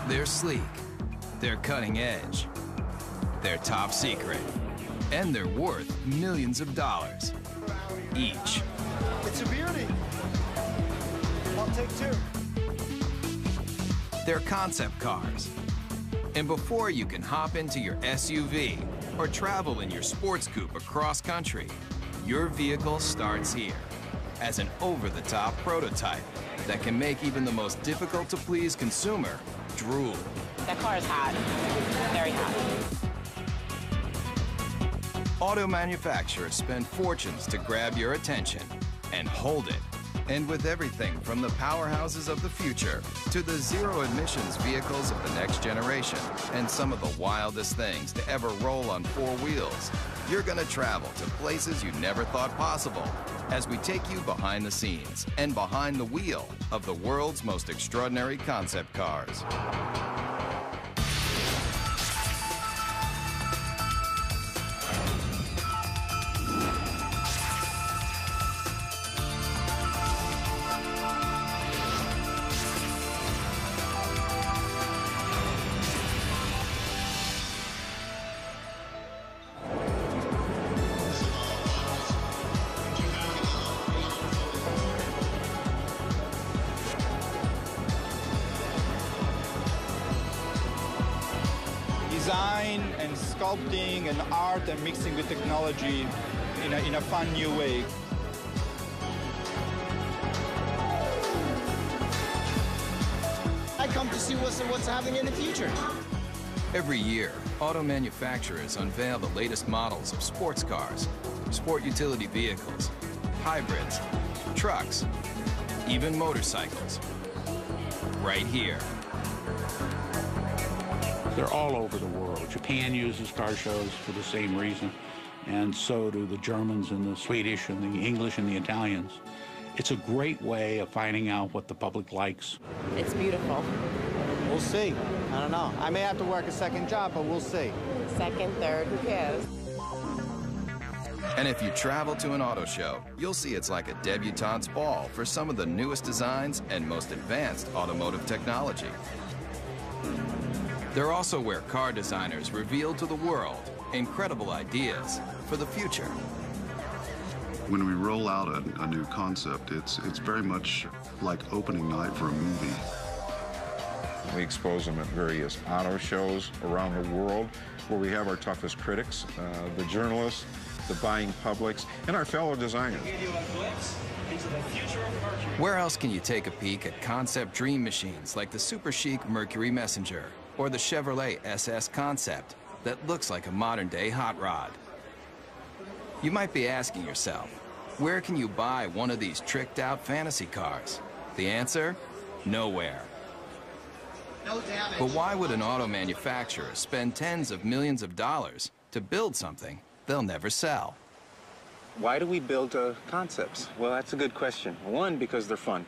They're sleek, they're cutting edge, they're top secret, and they're worth millions of dollars each. It's a beauty. I'll take two. They're concept cars. And before you can hop into your SUV or travel in your sports coupe across country, your vehicle starts here as an over-the-top prototype that can make even the most difficult-to-please consumer drool. That car is hot, very hot. Auto manufacturers spend fortunes to grab your attention and hold it. And with everything from the powerhouses of the future to the zero-emissions vehicles of the next generation and some of the wildest things to ever roll on four wheels, you're gonna travel to places you never thought possible as we take you behind the scenes and behind the wheel of the world's most extraordinary concept cars. Design and sculpting and art and mixing with technology in a fun new way. I come to see what's happening in the future. Every year, auto manufacturers unveil the latest models of sports cars, sport utility vehicles, hybrids, trucks, even motorcycles. Right here. They're all over the world. Japan uses car shows for the same reason, and so do the Germans and the Swedish and the English and the Italians. It's a great way of finding out what the public likes. It's beautiful. We'll see. I don't know. I may have to work a second job, but we'll see. Second, third, who cares? And if you travel to an auto show, you'll see it's like a debutante's ball for some of the newest designs and most advanced automotive technology. They're also where car designers reveal to the world incredible ideas for the future. When we roll out a new concept, it's very much like opening night for a movie. We expose them at various auto shows around the world where we have our toughest critics, the journalists, the buying publics, and our fellow designers. Where else can you take a peek at concept dream machines like the super chic Mercury Messenger or the Chevrolet SS Concept that looks like a modern-day hot rod? You might be asking yourself, where can you buy one of these tricked-out fantasy cars? The answer? Nowhere. No damage. But why would an auto manufacturer spend tens of millions of dollars to build something they'll never sell? Why do we build concepts? Well, that's a good question. One, because they're fun.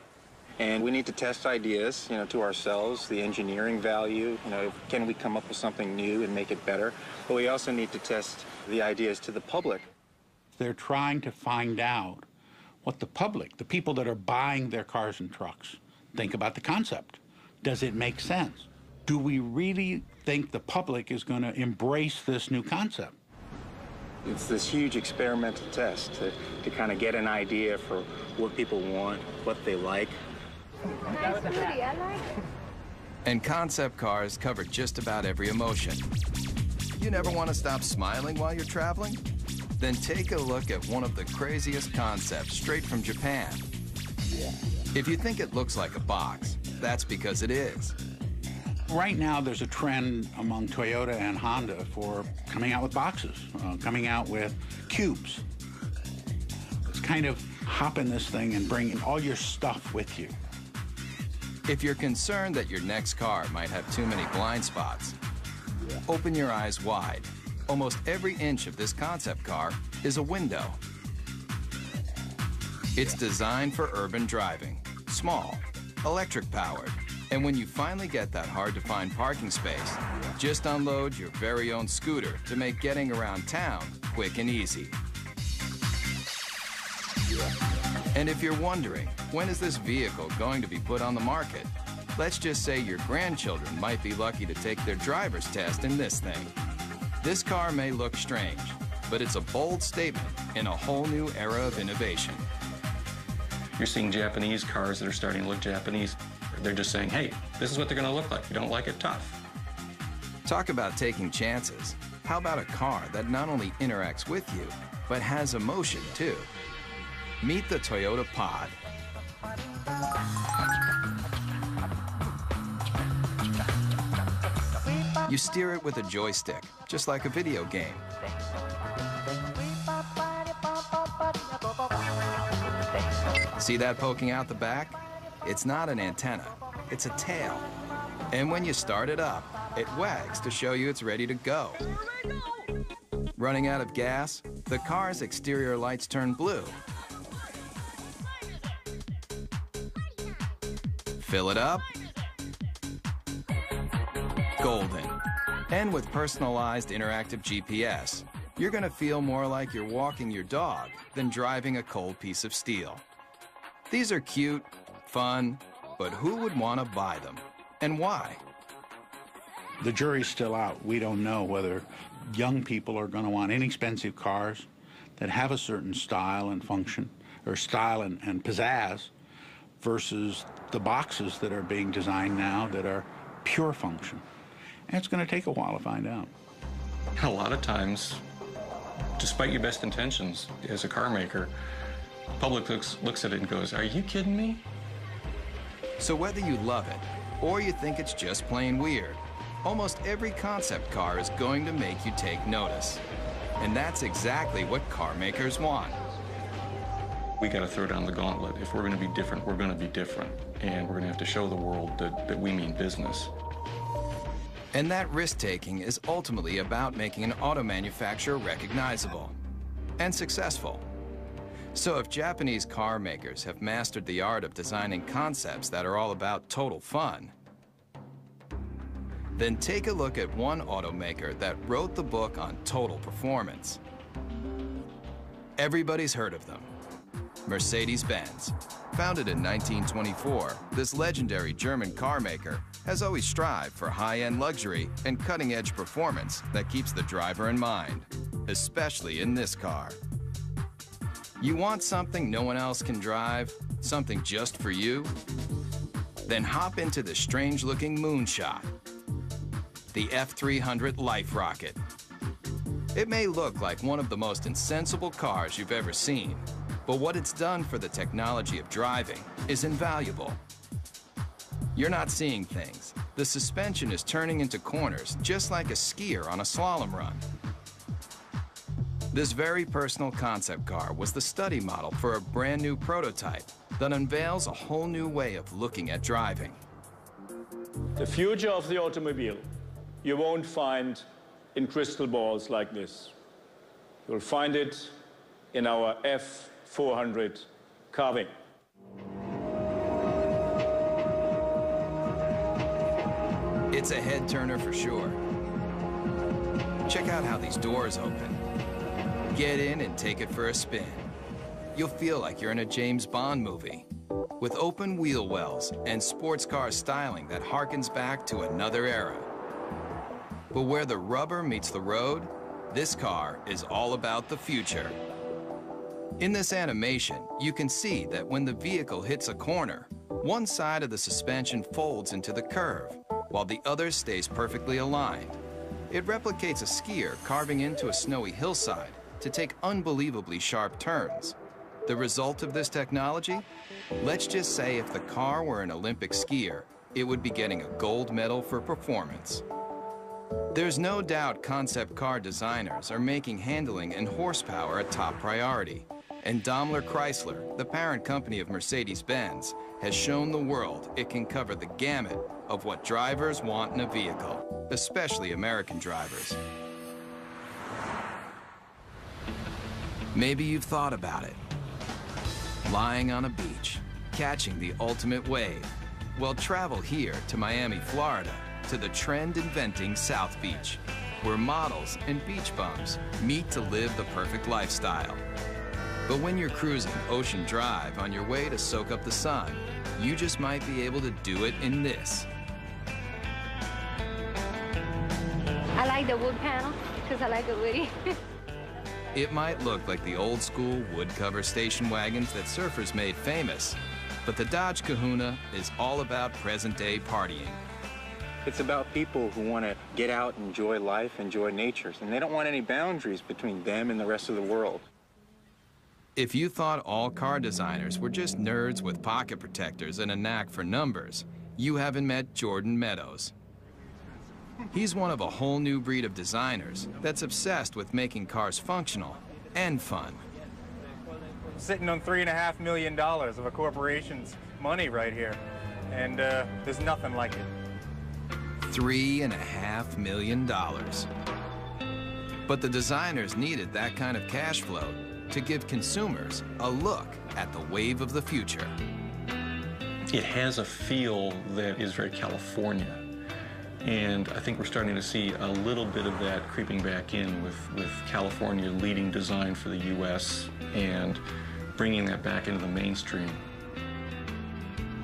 And we need to test ideas, to ourselves, the engineering value, can we come up with something new and make it better? But we also need to test the ideas to the public. They're trying to find out what the public, the people that are buying their cars and trucks, think about the concept. Does it make sense? Do we really think the public is going to embrace this new concept? It's this huge experimental test to kind of get an idea for what people want, what they like. Nice booty, I like it. And concept cars cover just about every emotion. You never want to stop smiling while you're traveling? Then take a look at one of the craziest concepts straight from Japan. If you think it looks like a box, that's because it is. Right now, there's a trend among Toyota and Honda for coming out with boxes, coming out with cubes. It's kind of hop in this thing and bring all your stuff with you. If you're concerned that your next car might have too many blind spots, open your eyes wide. Almost every inch of this concept car is a window. It's designed for urban driving, small, electric-powered, And when you finally get that hard-to-find parking space, just unload your very own scooter to make getting around town quick and easy. And if you're wondering, when is this vehicle going to be put on the market? Let's just say your grandchildren might be lucky to take their driver's test in this thing. This car may look strange, but it's a bold statement in a whole new era of innovation. You're seeing Japanese cars that are starting to look Japanese. They're just saying, hey, this is what they're going to look like. You don't like it, tough. Talk about taking chances. How about a car that not only interacts with you, but has emotion too? Meet the Toyota Pod. You steer it with a joystick, just like a video game. See that poking out the back? It's not an antenna, it's a tail. And when you start it up, it wags to show you it's ready to go. Running out of gas, the car's exterior lights turn blue. Fill it up, golden. And with personalized interactive GPS, you're gonna feel more like you're walking your dog than driving a cold piece of steel. These are cute, fun, but who would want to buy them? And why? The jury's still out. We don't know whether young people are going to want inexpensive cars that have a certain style and function, or style and pizzazz, versus the boxes that are being designed now that are pure function. And it's going to take a while to find out. A lot of times, despite your best intentions as a car maker, the public looks at it and goes, are you kidding me? So whether you love it or you think it's just plain weird, almost every concept car is going to make you take notice. And that's exactly what car makers want. We got to throw down the gauntlet. If we're going to be different, we're going to be different. And we're going to have to show the world that we mean business. And that risk-taking is ultimately about making an auto manufacturer recognizable and successful. So if Japanese car makers have mastered the art of designing concepts that are all about total fun, then take a look at one automaker that wrote the book on total performance. Everybody's heard of them. Mercedes-Benz. Founded in 1924, this legendary German car maker has always strived for high-end luxury and cutting-edge performance that keeps the driver in mind, especially in this car. You want something no one else can drive? Something just for you? Then hop into the strange-looking moonshot, the F300 Life Rocket. It may look like one of the most insensible cars you've ever seen, but what it's done for the technology of driving is invaluable. You're not seeing things. The suspension is turning into corners just like a skier on a slalom run. This very personal concept car was the study model for a brand new prototype that unveils a whole new way of looking at driving. The future of the automobile you won't find in crystal balls like this. You'll find it in our F400 carving. It's a head turner for sure. Check out how these doors open. Get in and take it for a spin. You'll feel like you're in a James Bond movie with open wheel wells and sports car styling that harkens back to another era. But where the rubber meets the road, this car is all about the future. In this animation, you can see that when the vehicle hits a corner, one side of the suspension folds into the curve, while the other stays perfectly aligned. It replicates a skier carving into a snowy hillside to take unbelievably sharp turns. The result of this technology? Let's just say if the car were an Olympic skier, it would be getting a gold medal for performance. There's no doubt concept car designers are making handling and horsepower a top priority. And Daimler Chrysler, the parent company of Mercedes-Benz, has shown the world it can cover the gamut of what drivers want in a vehicle, especially American drivers. Maybe you've thought about it. Lying on a beach, catching the ultimate wave, Well, travel here to Miami, Florida, to the trend-inventing South Beach, where models and beach bums meet to live the perfect lifestyle. But when you're cruising Ocean Drive on your way to soak up the sun, you just might be able to do it in this. I like the wood panel because I like it woody. It might look like the old-school wood-cover station wagons that surfers made famous, but the Dodge Kahuna is all about present-day partying. It's about people who want to get out, enjoy life, enjoy nature, and they don't want any boundaries between them and the rest of the world. If you thought all car designers were just nerds with pocket protectors and a knack for numbers, you haven't met Jordan Meadows. He's one of a whole new breed of designers that's obsessed with making cars functional and fun. Sitting on $3.5 million of a corporation's money right here, and there's nothing like it. $3.5 million. But the designers needed that kind of cash flow to give consumers a look at the wave of the future. It has a feel that is very California. And I think we're starting to see a little bit of that creeping back in with California leading design for the U.S. and bringing that back into the mainstream.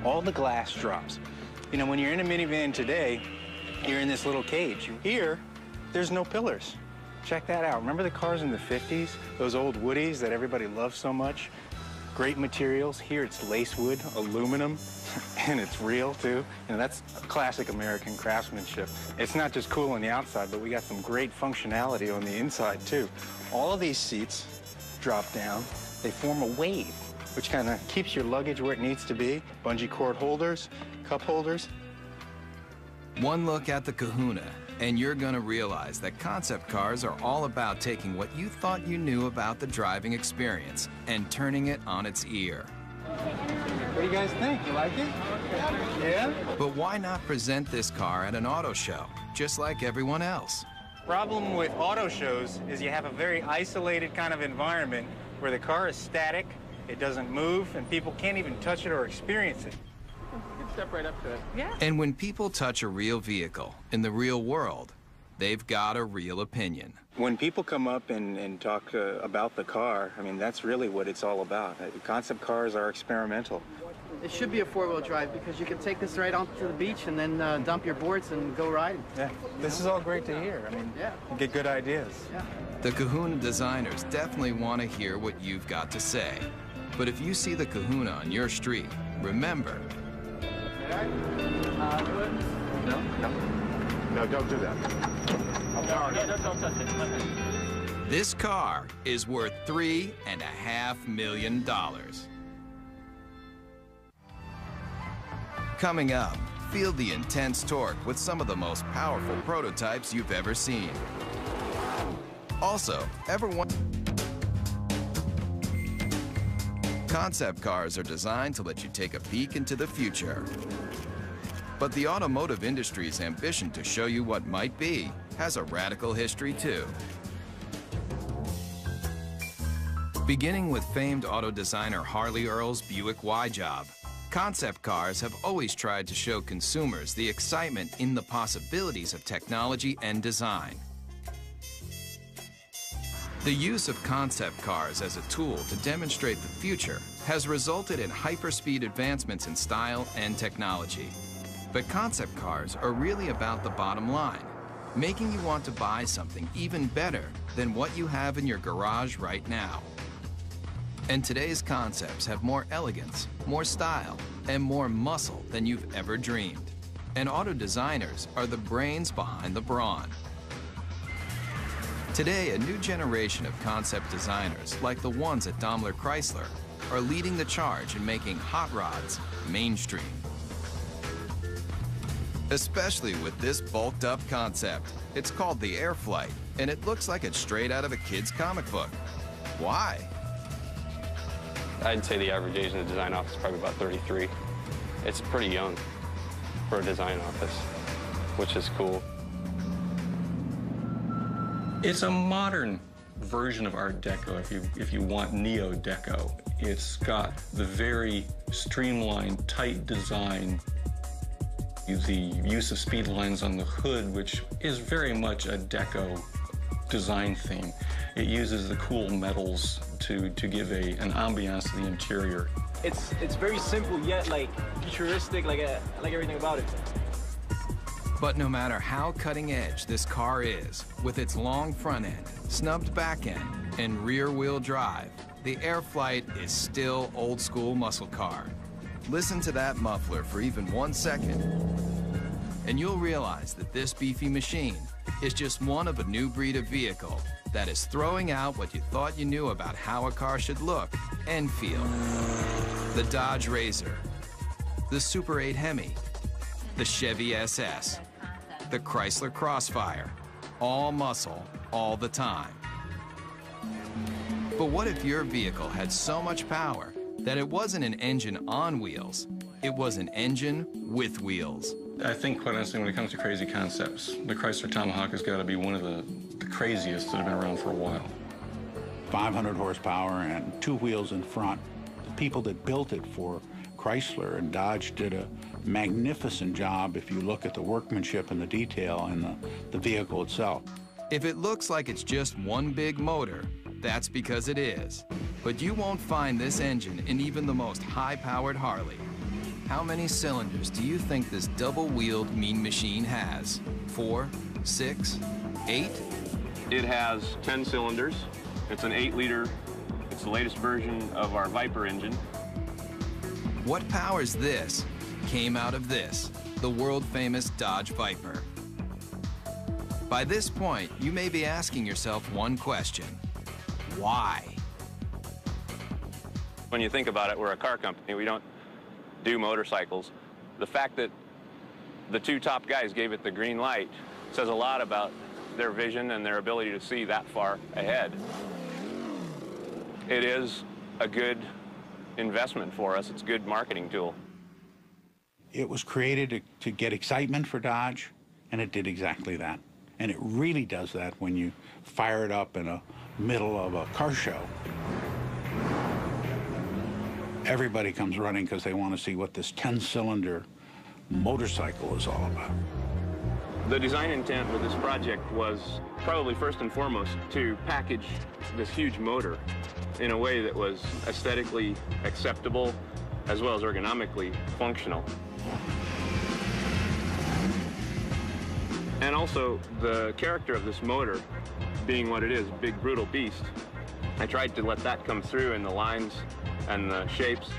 All the glass drops. You know, when you're in a minivan today, you're in this little cage. Here, there's no pillars. Check that out. Remember the cars in the 50s? Those old Woodies that everybody loved so much? Great materials. Here it's lacewood, aluminum, and it's real too. You know, that's classic American craftsmanship. It's not just cool on the outside, but we got some great functionality on the inside too. All of these seats drop down. They form a wave, which kind of keeps your luggage where it needs to be. Bungee cord holders, cup holders. One look at the Kahuna, and you're gonna realize that concept cars are all about taking what you thought you knew about the driving experience and turning it on its ear. What do you guys think? You like it? Yeah? But why not present this car at an auto show, just like everyone else? Problem with auto shows is you have a very isolated kind of environment where the car is static, it doesn't move, and people can't even touch it or experience it. Step right up to it. Yeah. And when people touch a real vehicle in the real world, they've got a real opinion. When people come up and talk about the car, I mean, that's really what it's all about. Concept cars are experimental. It should be a four-wheel drive because you can take this right onto the beach and then dump your boards and go riding. Yeah, this is all great to hear. I mean, yeah, you get good ideas. Yeah. The Kahuna designers definitely want to hear what you've got to say. But if you see the Kahuna on your street, remember, No, don't do that. Don't touch it. this car is worth $3.5 million. Coming up, feel the intense torque with some of the most powerful prototypes you've ever seen. Also, concept cars are designed to let you take a peek into the future. But the automotive industry's ambition to show you what might be has a radical history too. Beginning with famed auto designer Harley Earl's Buick Y-Job, concept cars have always tried to show consumers the excitement in the possibilities of technology and design. The use of concept cars as a tool to demonstrate the future has resulted in hyperspeed advancements in style and technology. But concept cars are really about the bottom line, making you want to buy something even better than what you have in your garage right now. And today's concepts have more elegance, more style, and more muscle than you've ever dreamed. And auto designers are the brains behind the brawn. Today, a new generation of concept designers, like the ones at Daimler Chrysler, are leading the charge in making hot rods mainstream. Especially with this bulked up concept. It's called the Airflight, and it looks like it's straight out of a kid's comic book. Why? I'd say the average age in the design office is probably about 33. It's pretty young for a design office, which is cool. It's a modern version of Art Deco, if you want Neo-Deco. It's got the very streamlined, tight design The use of speed lines on the hood, which is very much a deco design theme. It uses the cool metals to give an ambiance to the interior. It's very simple yet like futuristic, like everything about it. But no matter how cutting edge this car is, with its long front end, snubbed back end, and rear wheel drive, the Airflight is still old school muscle car. Listen to that muffler for even 1 second, and you'll realize that this beefy machine is just one of a new breed of vehicle that is throwing out what you thought you knew about how a car should look and feel. The Dodge Razor, the Super 8 Hemi, the Chevy SS, the Chrysler Crossfire, all muscle, all the time. But what if your vehicle had so much power that it wasn't an engine on wheels, it was an engine with wheels? I think, quite honestly, when it comes to crazy concepts, the Chrysler Tomahawk has got to be one of the craziest that have been around for a while. 500 horsepower and 2 wheels in front. The people that built it for Chrysler and Dodge did a magnificent job if you look at the workmanship and the detail in the vehicle itself. If it looks like it's just one big motor, that's because it is. But you won't find this engine in even the most high-powered Harley. How many cylinders do you think this double-wheeled mean machine has? 4, 6, 8? It has 10 cylinders. It's an 8-liter. It's the latest version of our Viper engine. What powers this came out of this, the world-famous Dodge Viper. By this point, you may be asking yourself one question: why? When you think about it, we're a car company. We don't do motorcycles. The fact that the 2 top guys gave it the green light says a lot about their vision and their ability to see that far ahead. It is a good investment for us. It's a good marketing tool. It was created to get excitement for Dodge, and it did exactly that. And it really does that when you fire it up in the middle of a car show. Everybody comes running because they want to see what this 10-cylinder motorcycle is all about. The design intent with this project was probably first and foremost to package this huge motor in a way that was aesthetically acceptable as well as ergonomically functional. And also the character of this motor being what it is, big brutal beast. I tried to let that come through in the lines and the shapes.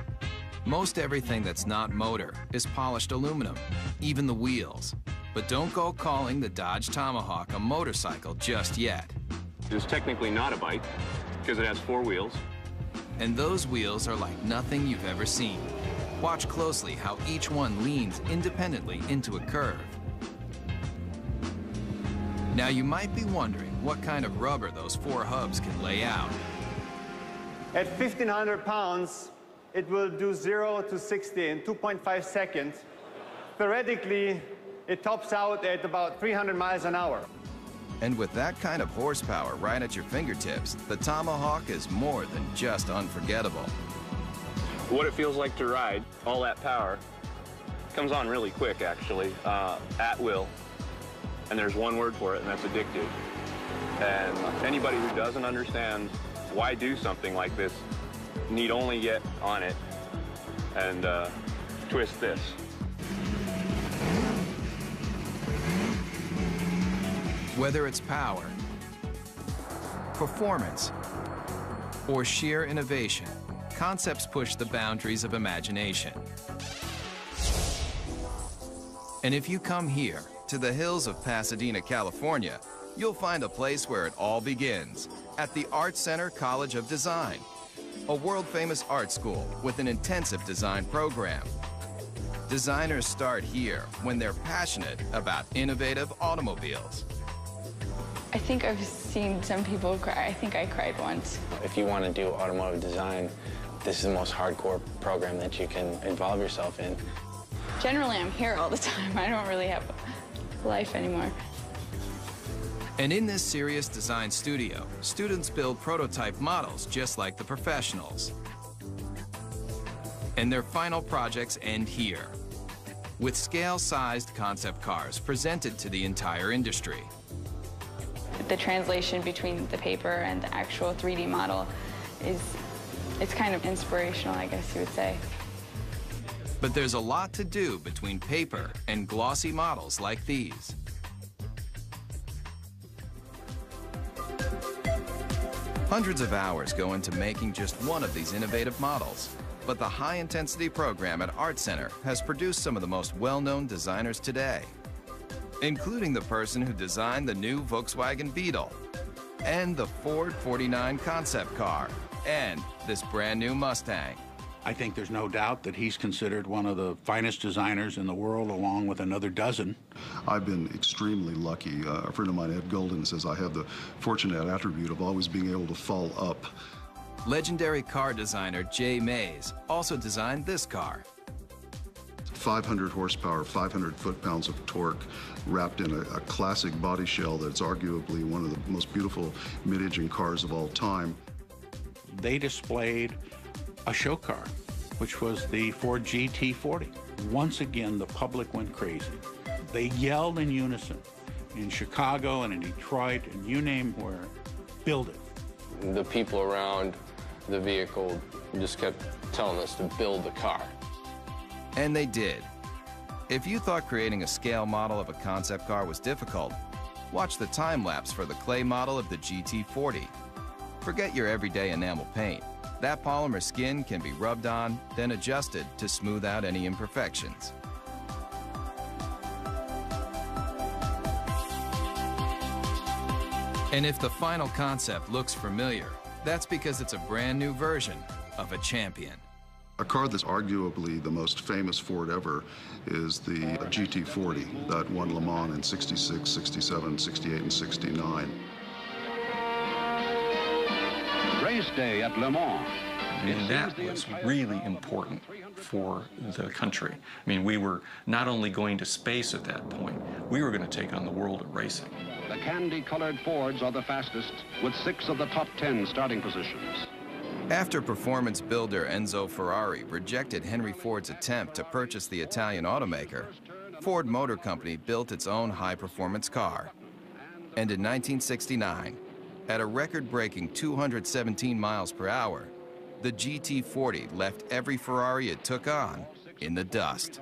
Most everything that's not motor is polished aluminum, even the wheels. But don't go calling the Dodge Tomahawk a motorcycle just yet. It's technically not a bike because it has 4 wheels. And those wheels are like nothing you've ever seen. Watch closely how each one leans independently into a curve. Now you might be wondering what kind of rubber those 4 hubs can lay out. At 1,500 pounds, it will do 0 to 60 in 2.5 seconds. Theoretically, it tops out at about 300 miles an hour. And with that kind of horsepower right at your fingertips, the Tomahawk is more than just unforgettable. What it feels like to ride, all that power, comes on really quick, actually, at will. And there's one word for it, and that's addictive. And anybody who doesn't understand why do something like this need only get on it and twist this. Whether it's power, performance, or sheer innovation, concepts push the boundaries of imagination. And if you come here, to the hills of Pasadena, California, you'll find a place where it all begins, at the Art Center College of Design, a world-famous art school with an intensive design program. Designers start here when they're passionate about innovative automobiles. I think I've seen some people cry. I think I cried once. If you want to do automotive design, this is the most hardcore program that you can involve yourself in. Generally, I'm here all the time. I don't really have a life anymore. And in this serious design studio, students build prototype models just like the professionals. And their final projects end here. with scale-sized concept cars presented to the entire industry. The translation between the paper and the actual 3D model it's kind of inspirational, I guess you would say. But there's a lot to do between paper and glossy models like these. Hundreds of hours go into making just one of these innovative models. But the high-intensity program at Art Center has produced some of the most well-known designers today, including the person who designed the new Volkswagen Beetle, and the Ford 49 concept car, and this brand new Mustang. I think there's no doubt that he's considered one of the finest designers in the world, along with another dozen. I've been extremely lucky. A friend of mine, Ed Golden, says I have the fortunate attribute of always being able to fall up. Legendary car designer Jay Mays also designed this car. 500 horsepower, 500 foot-pounds of torque, wrapped in a classic body shell that's arguably one of the most beautiful mid-engine cars of all time. They displayed a show car, which was the Ford GT40. Once again, the public went crazy. They yelled in unison in Chicago and in Detroit and you name where, build it. The people around the vehicle just kept telling us to build the car. And they did. If you thought creating a scale model of a concept car was difficult, watch the time-lapse for the clay model of the GT40. Forget your everyday enamel paint. That polymer skin can be rubbed on, then adjusted to smooth out any imperfections. And if the final concept looks familiar, that's because it's a brand new version of a champion. A car that's arguably the most famous Ford ever is the GT40 that won Le Mans in 66, 67, 68, and 69. Race day at Le Mans. And that was really important for the country. I mean, we were not only going to space at that point, we were going to take on the world of racing. The candy-colored Fords are the fastest, with 6 of the top 10 starting positions. After performance builder Enzo Ferrari rejected Henry Ford's attempt to purchase the Italian automaker, Ford Motor Company built its own high-performance car. And in 1969, at a record-breaking 217 miles per hour, the GT40 left every Ferrari it took on in the dust.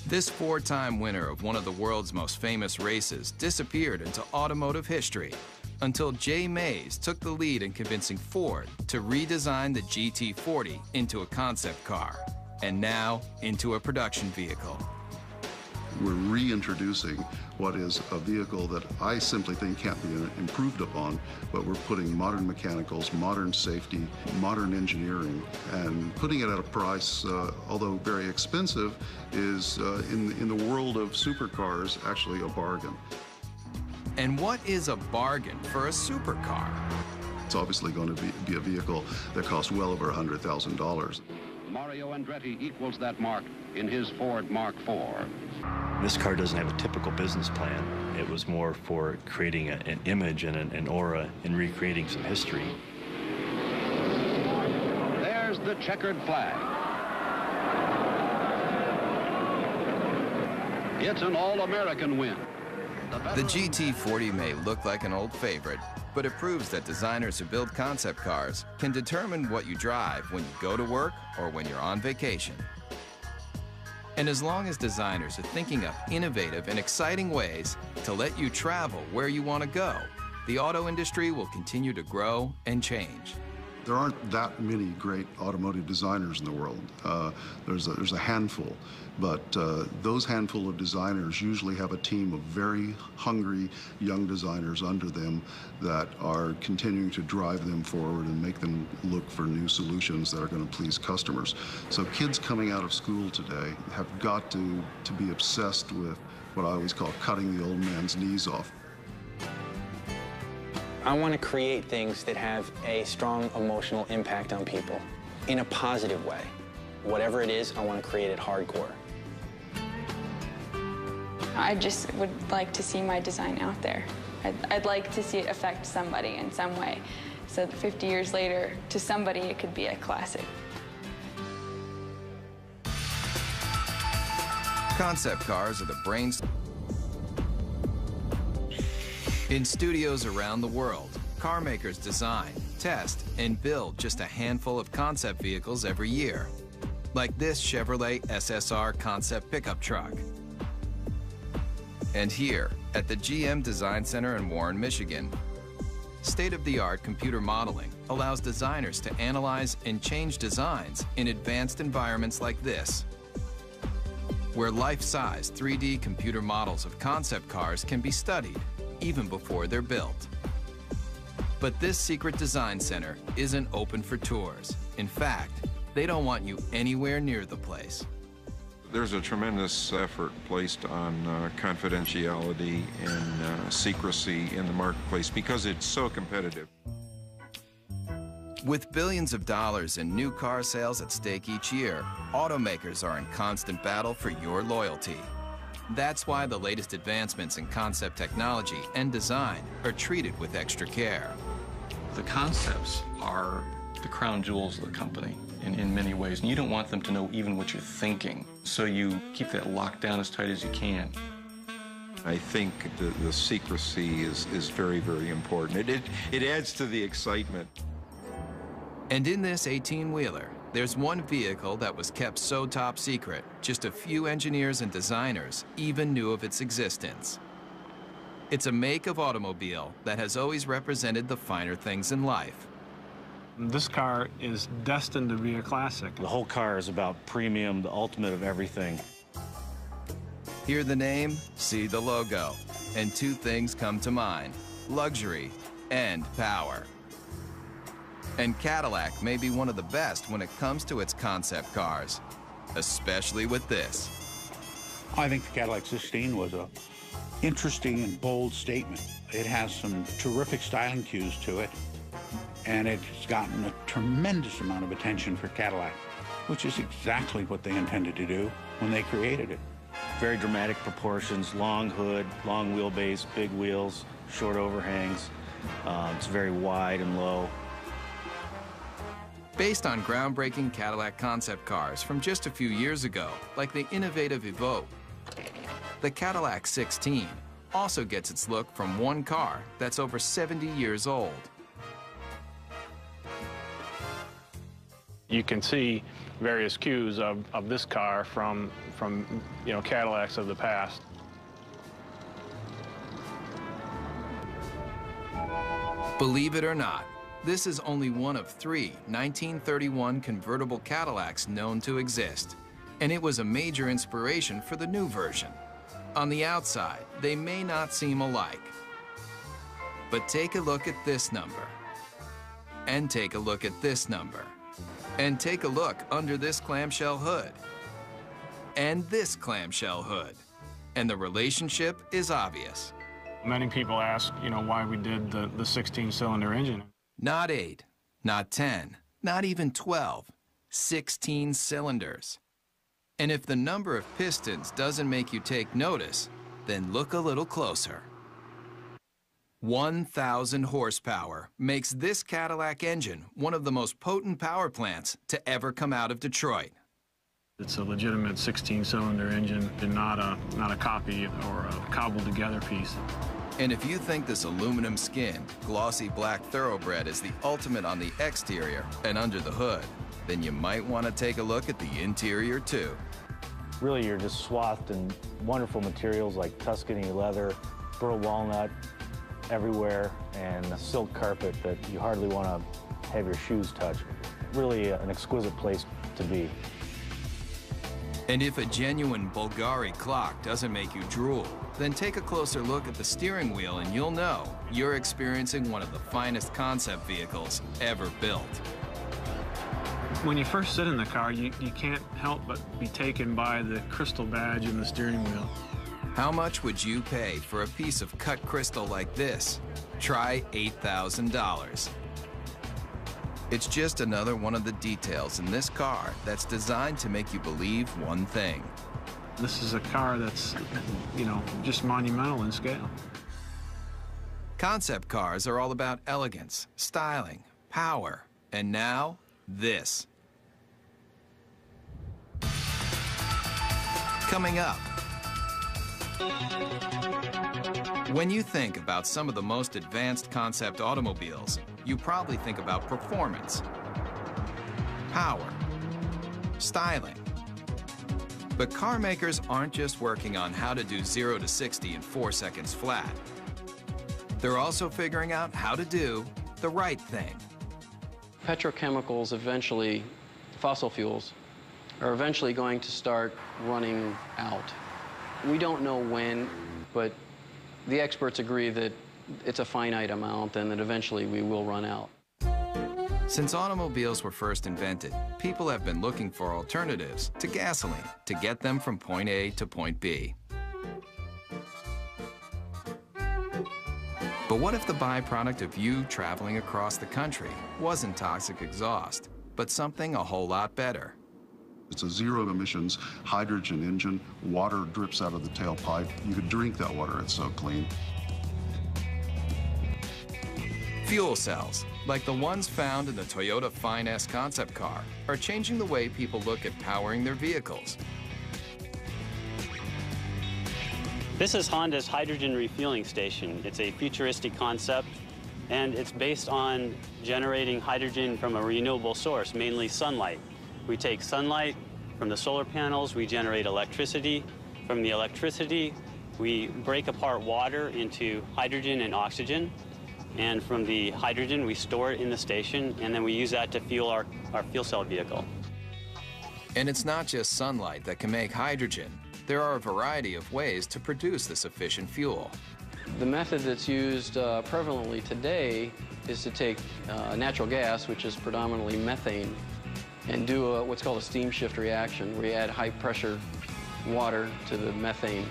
This 4-time winner of one of the world's most famous races disappeared into automotive history until Jay Mays took the lead in convincing Ford to redesign the GT40 into a concept car, and now into a production vehicle. We're reintroducing what is a vehicle that I simply think can't be improved upon, but we're putting modern mechanicals, modern safety, modern engineering, and putting it at a price, although very expensive, is in the world of supercars actually a bargain. And what is a bargain for a supercar? It's obviously going to be a vehicle that costs well over $100,000. Mario Andretti equals that mark in his Ford Mark IV. This car doesn't have a typical business plan. It was more for creating an image and an aura and recreating some history. There's the checkered flag. It's an all-American win. The GT40 may look like an old favorite, but it proves that designers who build concept cars can determine what you drive when you go to work or when you're on vacation. And as long as designers are thinking up innovative and exciting ways to let you travel where you want to go, the auto industry will continue to grow and change. There aren't that many great automotive designers in the world. There's a handful, but those handful of designers usually have a team of very hungry young designers under them that are continuing to drive them forward and make them look for new solutions that are going to please customers. So kids coming out of school today have got to be obsessed with what I always call cutting the old man's knees off. I want to create things that have a strong emotional impact on people in a positive way. Whatever it is, I want to create it hardcore. I just would like to see my design out there. I'd like to see it affect somebody in some way, so that 50 years later, to somebody, it could be a classic. Concept cars are the brains. In studios around the world, car makers design, test, and build just a handful of concept vehicles every year, like this Chevrolet SSR concept pickup truck. And here, at the GM Design Center in Warren, Michigan, state-of-the-art computer modeling allows designers to analyze and change designs in advanced environments like this, where life-size 3D computer models of concept cars can be studied even before they're built. But this secret design center isn't open for tours. In fact, they don't want you anywhere near the place. There's a tremendous effort placed on confidentiality and secrecy in the marketplace because it's so competitive. With billions of dollars in new car sales at stake each year, automakers are in constant battle for your loyalty. That's why the latest advancements in concept technology and design are treated with extra care. The concepts are the crown jewels of the company in many ways, and you don't want them to know even what you're thinking, so you keep that locked down as tight as you can. I think the secrecy is very, very important. It adds to the excitement. And in this 18-wheeler, there's one vehicle that was kept so top secret, just a few engineers and designers even knew of its existence. It's a make of automobile that has always represented the finer things in life. This car is destined to be a classic. The whole car is about premium, the ultimate of everything. Hear the name, see the logo, and two things come to mind: luxury and power. And Cadillac may be one of the best when it comes to its concept cars, especially with this. I think the Cadillac 16 was an interesting and bold statement. It has some terrific styling cues to it, and it's gotten a tremendous amount of attention for Cadillac, which is exactly what they intended to do when they created it. Very dramatic proportions, long hood, long wheelbase, big wheels, short overhangs. It's very wide and low. Based on groundbreaking Cadillac concept cars from just a few years ago, like the innovative Evoque, the Cadillac 16 also gets its look from one car that's over 70 years old. You can see various cues of this car from Cadillacs of the past. Believe it or not, this is only one of 3 1931 convertible Cadillacs known to exist, and it was a major inspiration for the new version. On the outside, they may not seem alike, but take a look at this number, and take a look at this number, and take a look under this clamshell hood, and this clamshell hood, and the relationship is obvious. Many people ask, why we did the 16-cylinder engine. Not 8, not 10, not even 12, 16 cylinders. And if the number of pistons doesn't make you take notice, then look a little closer. 1,000 horsepower makes this Cadillac engine one of the most potent power plants to ever come out of Detroit. It's a legitimate 16-cylinder engine and not a copy or a cobbled-together piece. And if you think this aluminum skinned, glossy black thoroughbred is the ultimate on the exterior and under the hood, then you might want to take a look at the interior too. Really, you're just swathed in wonderful materials like Tuscany leather, burl walnut everywhere, and a silk carpet that you hardly want to have your shoes touch. Really an exquisite place to be. And if a genuine Bulgari clock doesn't make you drool, then take a closer look at the steering wheel and you'll know you're experiencing one of the finest concept vehicles ever built. When you first sit in the car, you can't help but be taken by the crystal badge in the steering wheel. How much would you pay for a piece of cut crystal like this? Try $8,000. It's just another one of the details in this car that's designed to make you believe one thing. This is a car that's, just monumental in scale. Concept cars are all about elegance, styling, power, and now, this. Coming up, when you think about some of the most advanced concept automobiles, you probably think about performance, power, styling. But car makers aren't just working on how to do 0 to 60 in 4 seconds flat. They're also figuring out how to do the right thing. Petrochemicals eventually, fossil fuels, are eventually going to start running out. We don't know when, but the experts agree that it's a finite amount and that eventually we will run out. Since automobiles were first invented, people have been looking for alternatives to gasoline to get them from point A to point B. But what if the byproduct of you traveling across the country wasn't toxic exhaust, but something a whole lot better? It's a zero-emissions hydrogen engine. Water drips out of the tailpipe. You could drink that water, it's so clean. Fuel cells, like the ones found in the Toyota Fine S concept car, are changing the way people look at powering their vehicles. This is Honda's hydrogen refueling station. It's a futuristic concept, and it's based on generating hydrogen from a renewable source, mainly sunlight. We take sunlight from the solar panels, we generate electricity. From the electricity, we break apart water into hydrogen and oxygen. And from the hydrogen, we store it in the station, and then we use that to fuel our fuel cell vehicle. And it's not just sunlight that can make hydrogen. There are a variety of ways to produce this efficient fuel. The method that's used prevalently today is to take natural gas, which is predominantly methane, and do what's called a steam shift reaction, where you add high-pressure water to the methane,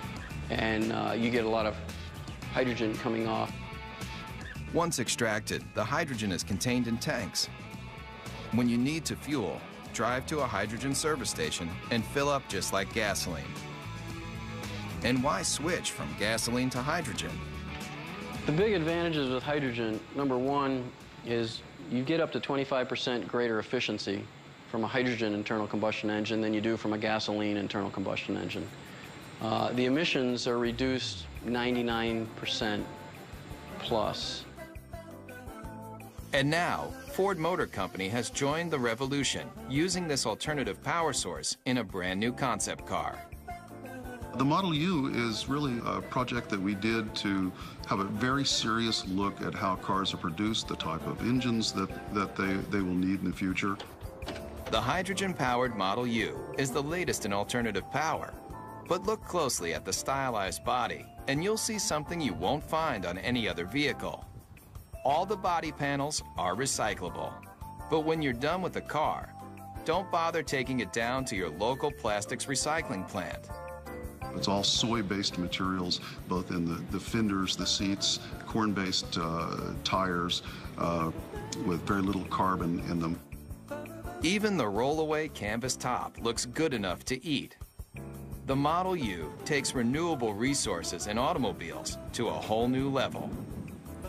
and you get a lot of hydrogen coming off. Once extracted, the hydrogen is contained in tanks. When you need to fuel, drive to a hydrogen service station and fill up just like gasoline. And why switch from gasoline to hydrogen? The big advantages with hydrogen, number one, is you get up to 25% greater efficiency from a hydrogen internal combustion engine than you do from a gasoline internal combustion engine. The emissions are reduced 99% plus. And now, Ford Motor Company has joined the revolution, using this alternative power source in a brand new concept car. The Model U is really a project that we did to have a very serious look at how cars are produced, the type of engines that they will need in the future. The hydrogen-powered Model U is the latest in alternative power. But look closely at the stylized body, and you'll see something you won't find on any other vehicle. All the body panels are recyclable. But when you're done with the car, don't bother taking it down to your local plastics recycling plant. It's all soy-based materials, both in the fenders, the seats, corn-based tires with very little carbon in them. Even the roll-away canvas top looks good enough to eat. The Model U takes renewable resources in automobiles to a whole new level.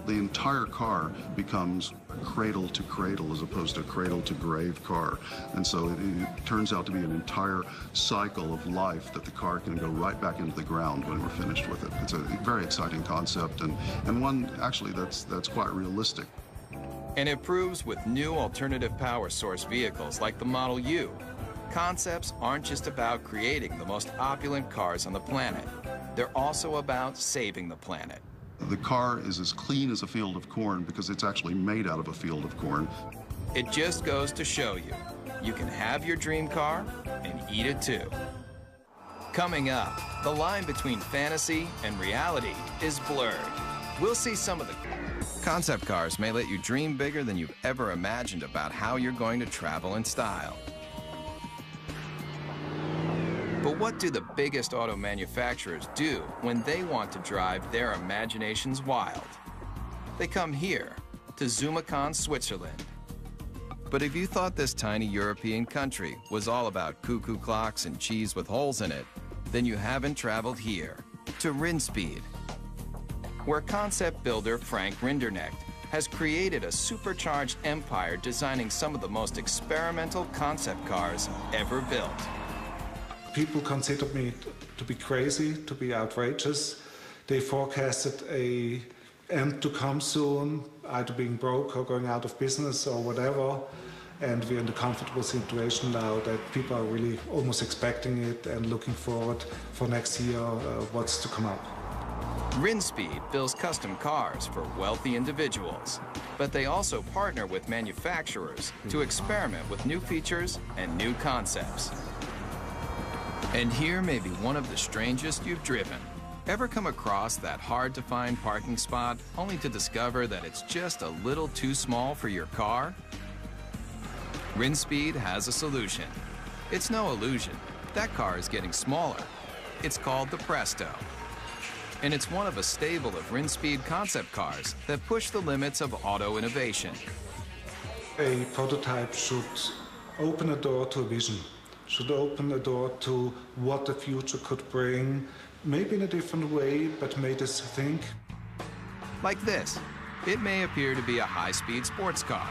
The entire car becomes cradle to cradle as opposed to cradle to grave car. And so it turns out to be an entire cycle of life that the car can go right back into the ground when we're finished with it. It's a very exciting concept and one actually that's quite realistic. And it proves with new alternative power source vehicles like the Model U, concepts aren't just about creating the most opulent cars on the planet. They're also about saving the planet. The car is as clean as a field of corn because it's actually made out of a field of corn. It just goes to show you, you can have your dream car and eat it too. Coming up, the line between fantasy and reality is blurred. We'll see some of the concept cars may let you dream bigger than you've ever imagined about how you're going to travel in style. But what do the biggest auto manufacturers do when they want to drive their imaginations wild? They come here, to Zumikon, Switzerland. But if you thought this tiny European country was all about cuckoo clocks and cheese with holes in it, then you haven't traveled here, to Rinspeed, where concept builder Frank Rinderknecht has created a supercharged empire designing some of the most experimental concept cars ever built. People considered me to be crazy, to be outrageous. They forecasted an end to come soon, either being broke or going out of business or whatever. And we're in the comfortable situation now that people are really almost expecting it and looking forward for next year what's to come up. Rinspeed builds custom cars for wealthy individuals, but they also partner with manufacturers to experiment with new features and new concepts. And here may be one of the strangest you've driven. Ever come across that hard-to-find parking spot only to discover that it's just a little too small for your car? Rinspeed has a solution. It's no illusion. That car is getting smaller. It's called the Presto. And it's one of a stable of Rinspeed concept cars that push the limits of auto innovation. A prototype should open a door to a vision, should open a door to what the future could bring, maybe in a different way, but made us think. Like this. It may appear to be a high-speed sports car,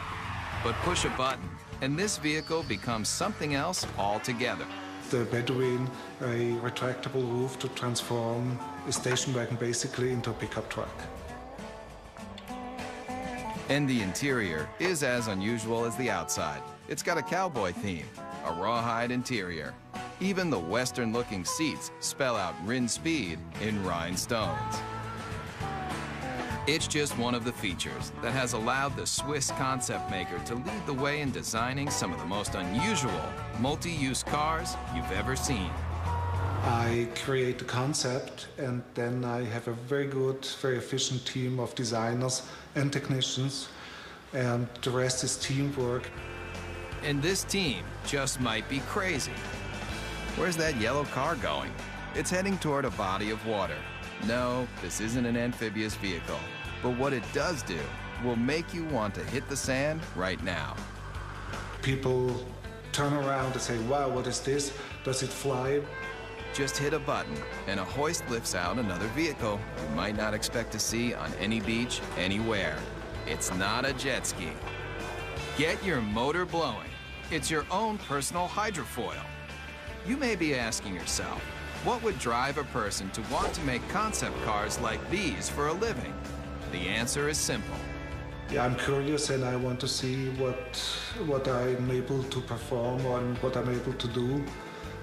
but push a button, and this vehicle becomes something else altogether. The Bedouin, a retractable roof to transform a station wagon basically into a pickup truck. And the interior is as unusual as the outside. It's got a cowboy theme, a rawhide interior. Even the Western-looking seats spell out Rinspeed in rhinestones. It's just one of the features that has allowed the Swiss concept maker to lead the way in designing some of the most unusual multi-use cars you've ever seen. I create the concept, and then I have a very good, very efficient team of designers and technicians, and the rest is teamwork. And this team just might be crazy. Where's that yellow car going? It's heading toward a body of water. No, this isn't an amphibious vehicle, but what it does do will make you want to hit the sand right now. People turn around and say, wow, what is this? Does it fly? Just hit a button, and a hoist lifts out another vehicle you might not expect to see on any beach, anywhere. It's not a jet ski. Get your motor blowing. It's your own personal hydrofoil. You may be asking yourself, what would drive a person to want to make concept cars like these for a living? The answer is simple. Yeah, I'm curious and I want to see what I'm able to perform and what I'm able to do,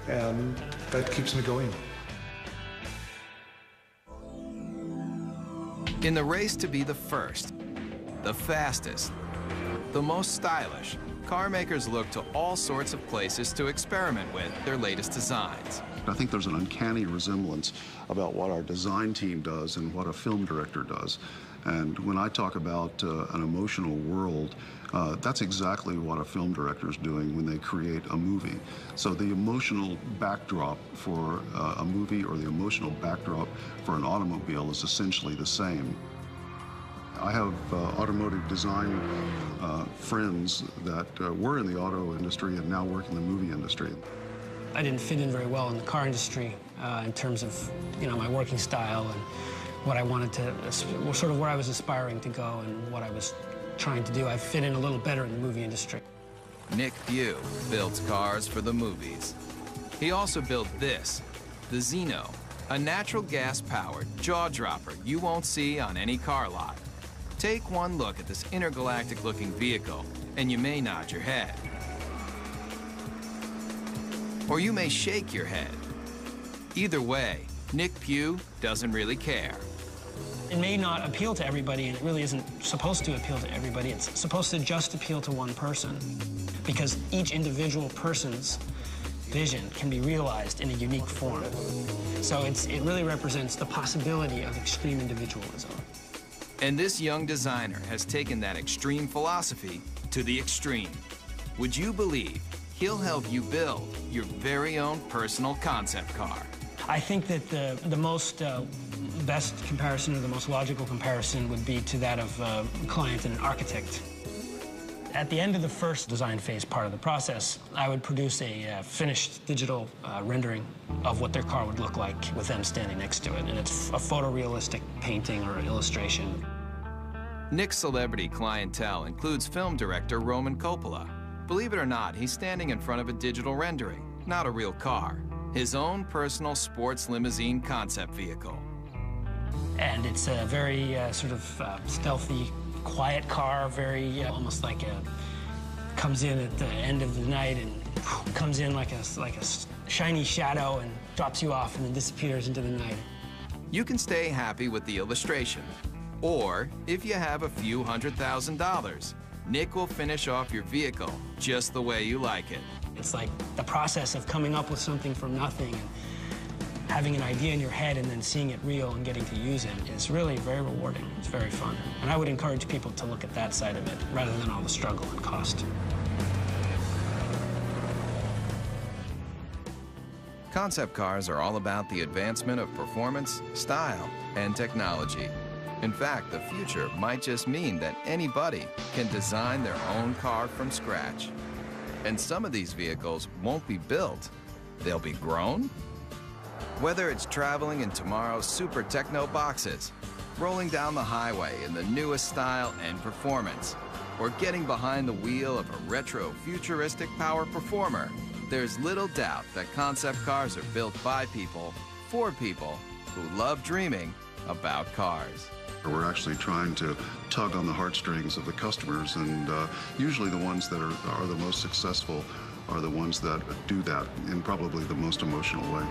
and that keeps me going. In the race to be the first, the fastest, the most stylish, car makers look to all sorts of places to experiment with their latest designs. I think there's an uncanny resemblance about what our design team does and what a film director does. And when I talk about an emotional world, that's exactly what a film director is doing when they create a movie. So the emotional backdrop for a movie or the emotional backdrop for an automobile is essentially the same. I have automotive design friends that were in the auto industry and now work in the movie industry. I didn't fit in very well in the car industry in terms of, my working style and what I wanted to, sort of where I was aspiring to go and what I was trying to do. I fit in a little better in the movie industry. Nick Pugh builds cars for the movies. He also built this, the Zeno, a natural gas-powered jaw-dropper you won't see on any car lot. Take one look at this intergalactic-looking vehicle, and you may nod your head. Or you may shake your head. Either way, Nick Pugh doesn't really care. It may not appeal to everybody, and it really isn't supposed to appeal to everybody. It's supposed to just appeal to one person, because each individual person's vision can be realized in a unique form. So it really represents the possibility of extreme individualism. And this young designer has taken that extreme philosophy to the extreme. Would you believe he'll help you build your very own personal concept car? I think that the most best comparison, or the most logical comparison, would be to that of a client and an architect. At the end of the first design phase part of the process, I would produce a finished digital rendering of what their car would look like with them standing next to it, and it's a photorealistic painting or illustration. Nick's celebrity clientele includes film director Roman Coppola. Believe it or not, he's standing in front of a digital rendering, not a real car. his own personal sports limousine concept vehicle. And it's a very sort of stealthy, quiet car, very almost like comes in at the end of the night and comes in like a shiny shadow and drops you off and then disappears into the night. You can stay happy with the illustration, or if you have a few $100,000, Nick will finish off your vehicle just the way you like it. It's like the process of coming up with something from nothing and having an idea in your head and then seeing it real and getting to use it is really very rewarding. It's very fun. And I would encourage people to look at that side of it rather than all the struggle and cost. Concept cars are all about the advancement of performance, style, and technology. In fact, the future might just mean that anybody can design their own car from scratch. And some of these vehicles won't be built, they'll be grown. Whether it's traveling in tomorrow's super techno boxes, rolling down the highway in the newest style and performance, or getting behind the wheel of a retro futuristic power performer, there's little doubt that concept cars are built by people, for people who love dreaming about cars. We're actually trying to tug on the heartstrings of the customers, and usually the ones that are the most successful are the ones that do that in probably the most emotional way.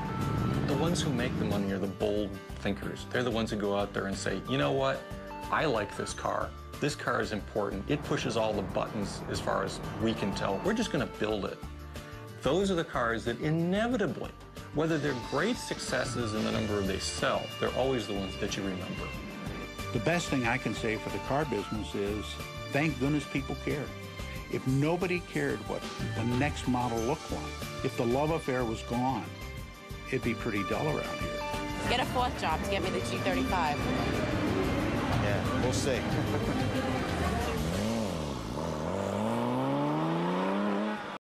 The ones who make the money are the bold thinkers. They're the ones who go out there and say, you know what, I like this car. This car is important. It pushes all the buttons as far as we can tell. We're just going to build it. Those are the cars that inevitably, whether they're great successes in the number they sell, they're always the ones that you remember. The best thing I can say for the car business is, thank goodness people care. If nobody cared what the next model looked like, if the love affair was gone, it'd be pretty dull around here. Get a fourth job to get me the G35. Yeah, we'll see.